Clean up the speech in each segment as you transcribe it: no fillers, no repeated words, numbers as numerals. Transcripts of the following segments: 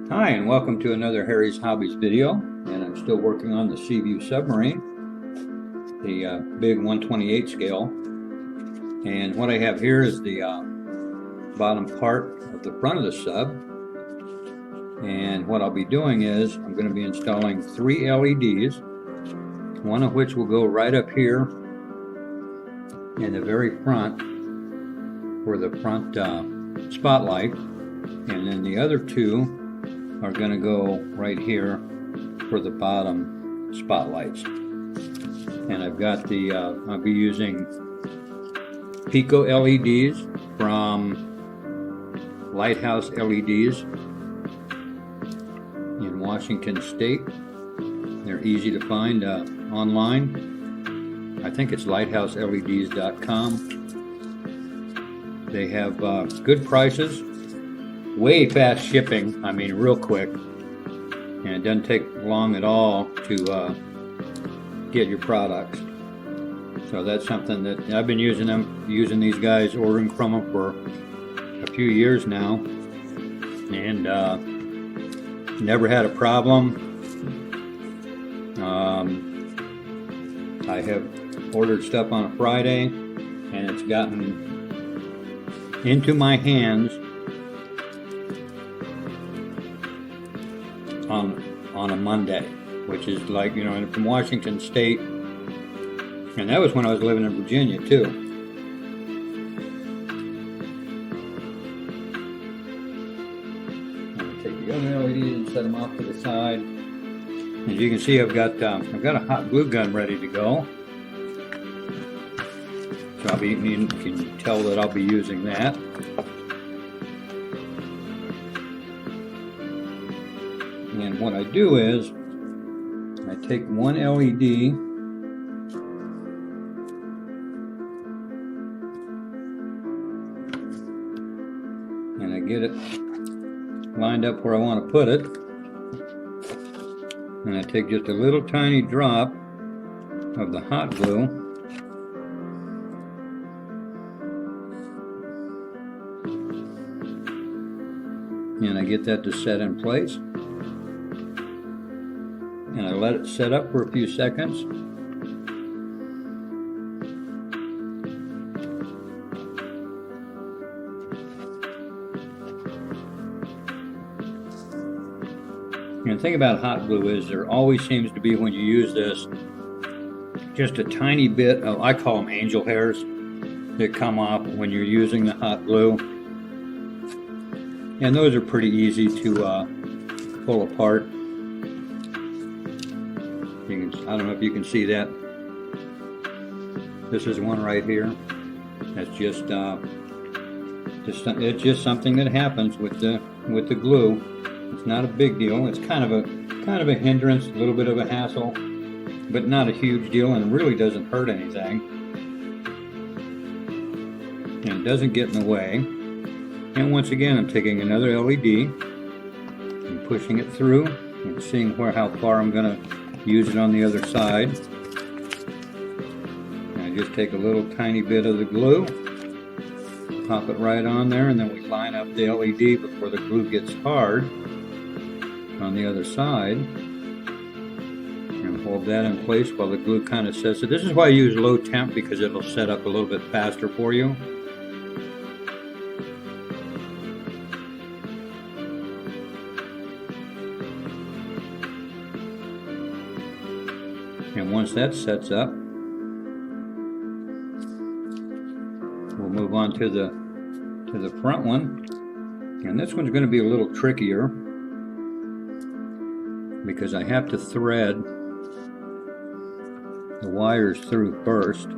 Hi, and welcome to another Harry's Hobbies video. And I'm still working on the Seaview submarine, the big 128 scale. And what I have here is the bottom part of the front of the sub. And what I'll be doing is I'm going to be installing 3 LEDs, one of which will go right up here in the very front for the front spotlight. And then the other 2 are going to go right here for the bottom spotlights. And I've got the, I'll be using Pico LEDs from Lighthouse LEDs in Washington State. They're easy to find online. I think it's lighthouseleds.com. They have good prices. Way fast shipping, I mean real quick, and it doesn't take long at all to get your products. So that's something that I've been using these guys, ordering from them for a few years now, and never had a problem. I have ordered stuff on a Friday, and it's gotten into my hands on a Monday, which is like, you know, from Washington State, and that was when I was living in Virginia too. I'm going to take the other LEDs and set them off to the side. As you can see, I've got a hot glue gun ready to go. So you can tell that I'll be using that. And what I do is I take one LED and I get it lined up where I want to put it, and I take just a little tiny drop of the hot glue and I get that to set in place. And I let it set up for a few seconds. And the thing about hot glue is there always seems to be, when you use this, just a tiny bit of, I call them angel hairs, that come off when you're using the hot glue. And those are pretty easy to pull apart. I don't know if you can see that. This is one right here. That's just it's just something that happens with the glue. It's not a big deal. It's kind of a hindrance, a little bit of a hassle, but not a huge deal, and it really doesn't hurt anything. And it doesn't get in the way. And once again, I'm taking another LED and pushing it through and seeing how far I'm going to use it on the other side. And I just take a little tiny bit of the glue, pop it right on there, and then we line up the LED before the glue gets hard on the other side, and hold that in place while the glue kind of sets it. This is why I use low temp, because it'll set up a little bit faster for you. And once that sets up, we'll move on to the front one. And this one's going to be a little trickier because I have to thread the wires through first.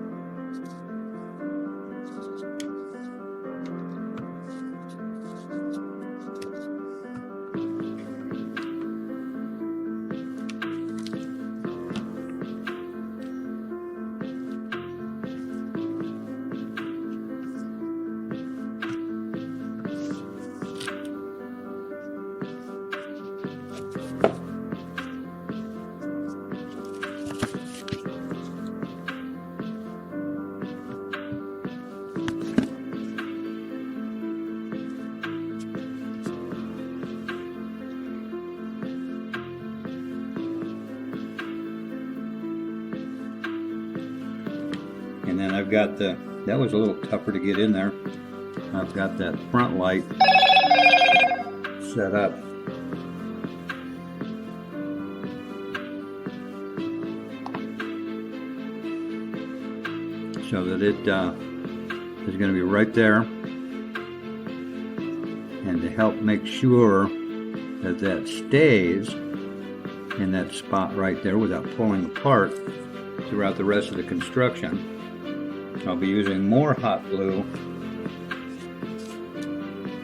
And then I've got that was a little tougher to get in there. I've got that front light set up. So that it is going to be right there. And to help make sure that that stays in that spot right there without pulling apart throughout the rest of the construction, I'll be using more hot glue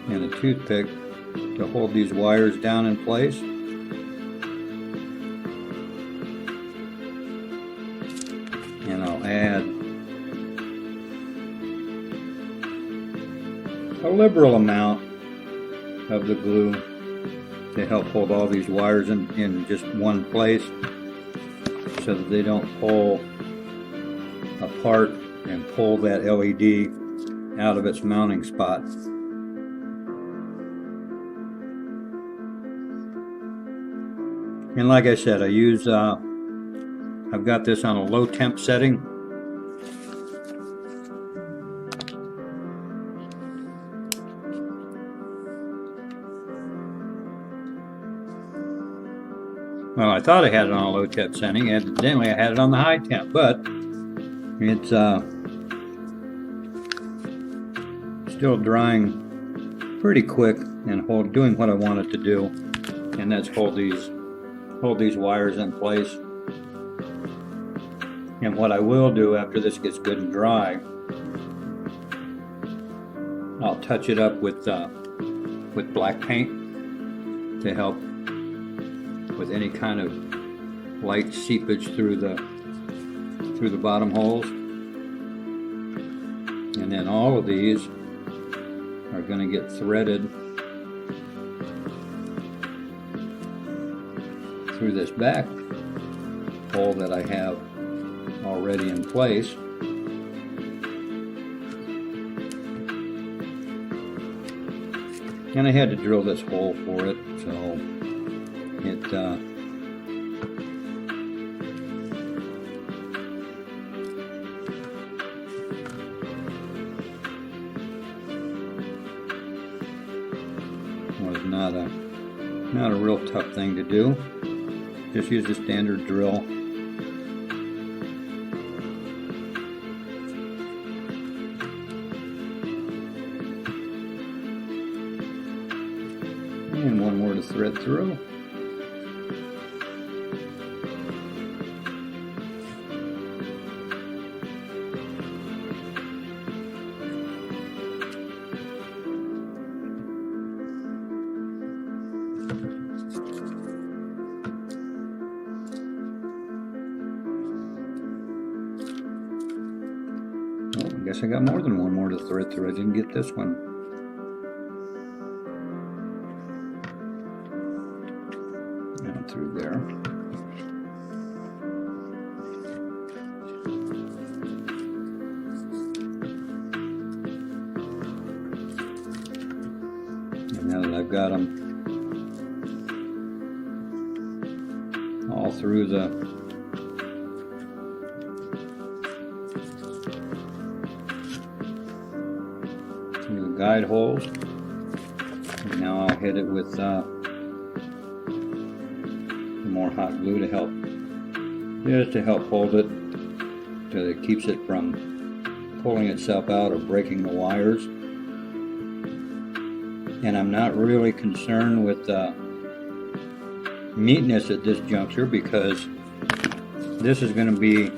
and a toothpick to hold these wires down in place. And I'll add a liberal amount of the glue to help hold all these wires in just one place so that they don't pull apart and pull that LED out of its mounting spot. And like I said, I use I've got this on a low temp setting. Well, I thought I had it on a low temp setting, and evidently I had it on the high temp, but it's still drying pretty quick and doing what I want it to do, and that's hold these wires in place. And what I will do after this gets good and dry, I'll touch it up with black paint to help with any kind of light seepage through the bottom holes. And then all of these are going to get threaded through this back hole that I have already in place. And I had to drill this hole for it, so it was not a real tough thing to do. Just use a standard drill. And one more to thread through. Oh, I guess I got more than one more to thread through. I didn't get this one. Down through there. And now that I've got them all through the guide holes, and now I'll hit it with more hot glue to help hold it so that it keeps it from pulling itself out or breaking the wires. And I'm not really concerned with neatness at this juncture, because this is going to be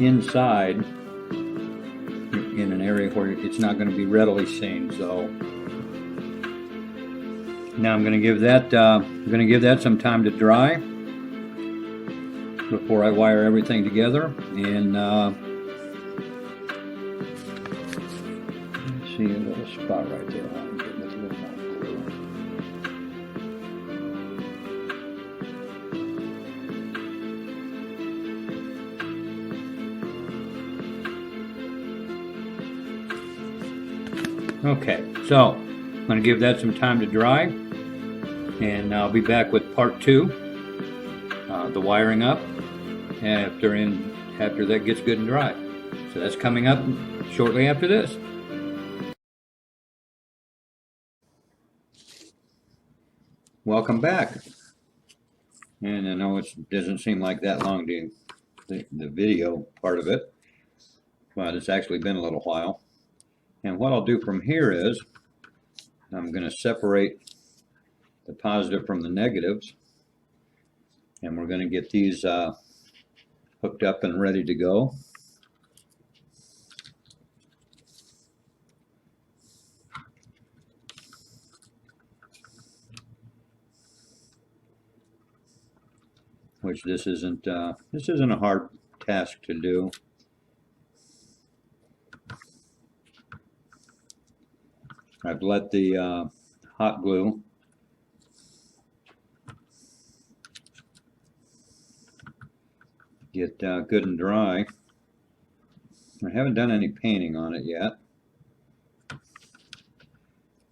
inside in an area where it's not going to be readily seen. So now I'm going to give that some time to dry before I wire everything together. And see a little spot right there. I'm getting a little more glue. Okay, so I'm going to give that some time to dry, and I'll be back with part 2, the wiring up, after that gets good and dry. So that's coming up shortly after this. Welcome back. And I know it doesn't seem like that long to the video part of it, but it's actually been a little while. And what I'll do from here is I'm going to separate the positive from the negatives, and we're going to get these hooked up and ready to go. Which this isn't a hard task to do. I've let the hot glue get good and dry. I haven't done any painting on it yet,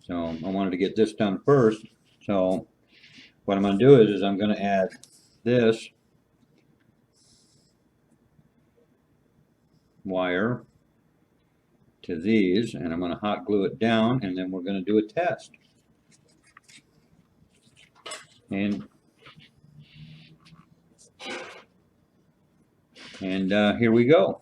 so I wanted to get this done first. So what I'm going to do is I'm going to add this wire to these, and I'm going to hot glue it down, and then we're going to do a test. And here we go.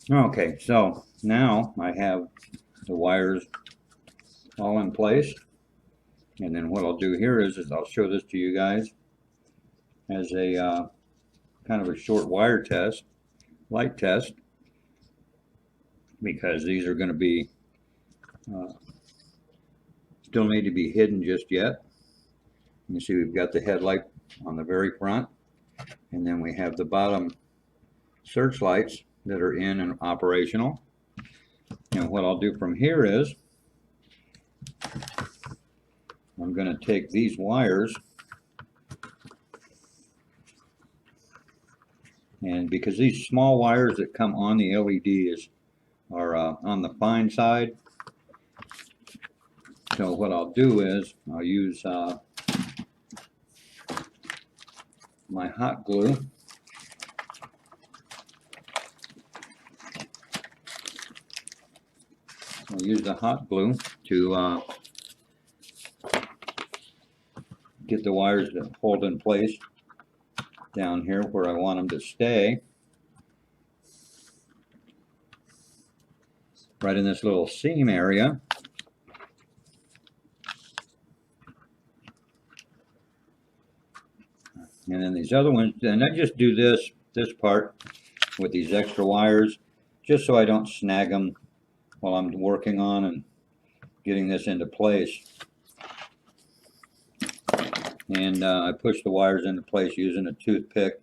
Okay, so now I have the wires all in place, and then what I'll do here is I'll show this to you guys as a kind of a short wire test, light test, because these are going to be still need to be hidden just yet. You can see we've got the headlight on the very front, and then we have the bottom searchlights that are in and operational. And what I'll do from here is I'm going to take these wires, and because these small wires that come on the LEDs are on the fine side, so what I'll do is I'll use my hot glue. I'll use the hot glue to get the wires to hold in place down here where I want them to stay. Right in this little seam area. And then these other ones, and I just do this part with these extra wires just so I don't snag them while I'm working on and getting this into place. And I push the wires into place using a toothpick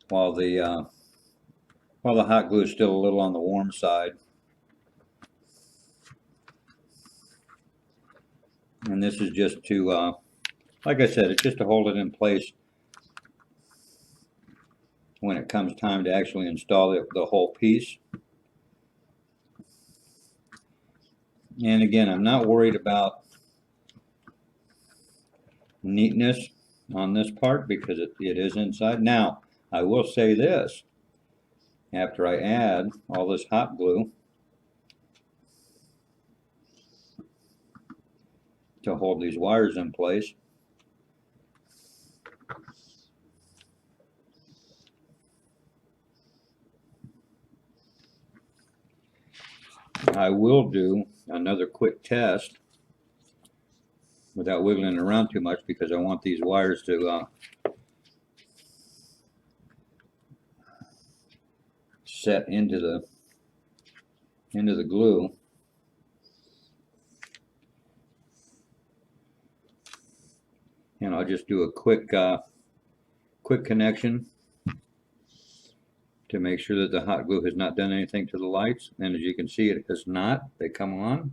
while the hot glue is still a little on the warm side. And this is just to, like I said, it's just to hold it in place when it comes time to actually install the whole piece. And again, I'm not worried about neatness on this part because it is inside. Now, I will say this, after I add all this hot glue to hold these wires in place, I will do another quick test without wiggling around too much because I want these wires to set into the glue. And I'll just do a quick quick connection to make sure that the hot glue has not done anything to the lights. And as you can see, it has not. They come on.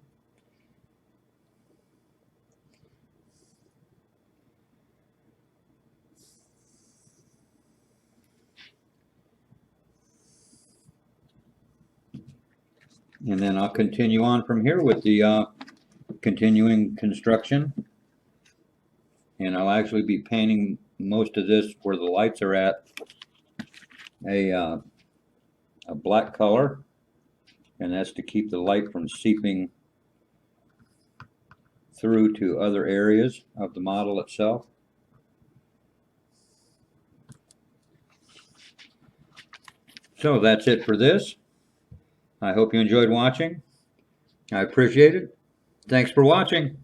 And then I'll continue on from here with the continuing construction. And I'll actually be painting most of this where the lights are at a black color. And that's to keep the light from seeping through to other areas of the model itself. So that's it for this. I hope you enjoyed watching. I appreciate it. Thanks for watching.